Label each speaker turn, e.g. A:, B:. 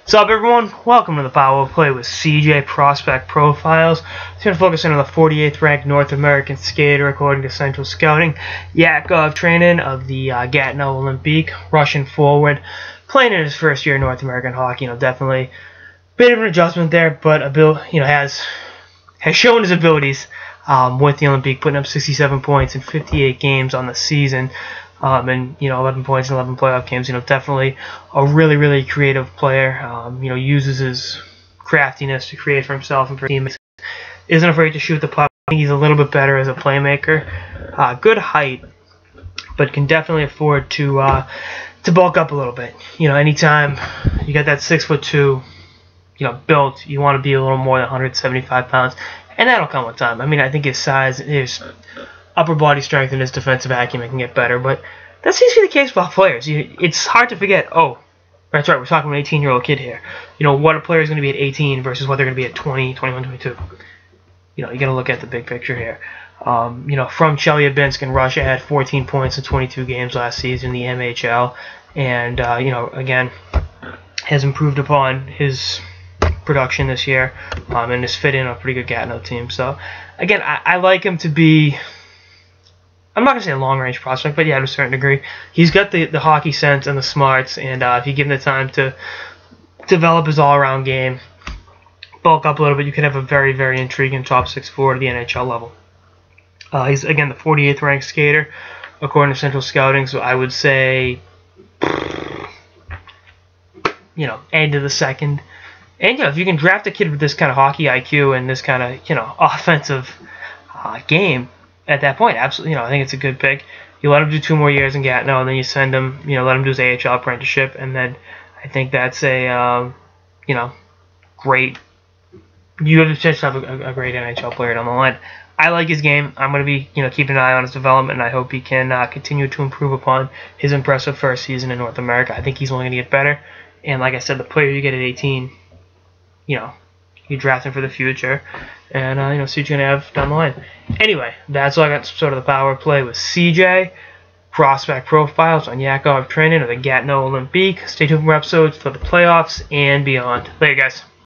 A: What's up, everyone? Welcome to the Power Play with CJ Prospect Profiles. It's going to focus in on the 48th ranked North American skater according to Central Scouting, Yakov Trenin of the Gatineau Olympique, Russian forward, playing in his first year in North American hockey. Definitely a bit of an adjustment there, but has shown his abilities with the Olympique, putting up 67 points in 58 games on the season. And 11 points in 11 playoff games. Definitely a really creative player. Uses his craftiness to create for himself and for teammates. Isn't afraid to shoot the puck. I think he's a little bit better as a playmaker. Good height, but can definitely afford to bulk up a little bit. Anytime you got that 6'2", built, you want to be a little more than 175 pounds, and that'll come with time. I think his size, his upper body strength, and his defensive acumen can get better, but that seems to be the case with all players. It's hard to forget, oh, that's right, we're talking about an 18-year-old kid here. What a player is going to be at 18 versus what they're going to be at 20, 21, 22. You got to look at the big picture here. From Chelyabinsk in Russia, had 14 points in 22 games last season in the MHL, and, again, has improved upon his production this year, and has fit in a pretty good Gatineau team. So, again, I like him to be, I'm not going to say a long-range prospect, but yeah, to a certain degree. He's got the hockey sense and the smarts, and if you give him the time to develop his all-around game, bulk up a little bit, you could have a very intriguing top 6 forward at the NHL level. He's, again, the 48th ranked skater, according to Central Scouting, so I would say, end of the second. And, if you can draft a kid with this kind of hockey IQ and this kind of, offensive game, at that point, absolutely, I think it's a good pick. You let him do 2 more years in Gatineau, and then you send him, let him do his AHL apprenticeship, and then I think that's a, great. You have the chance to have a great NHL player down the line. I like his game. I'm going to be, keeping an eye on his development, and I hope he can continue to improve upon his impressive first season in North America. I think he's only going to get better, and like I said, the player you get at 18, you draft him for the future, and see what you're gonna have down the line. Anyway, that's all I got. Sort of the Power Play with CJ Prospect Profiles on Yakov Trenin of the Gatineau Olympique. Stay tuned for more episodes for the playoffs and beyond. Later, guys.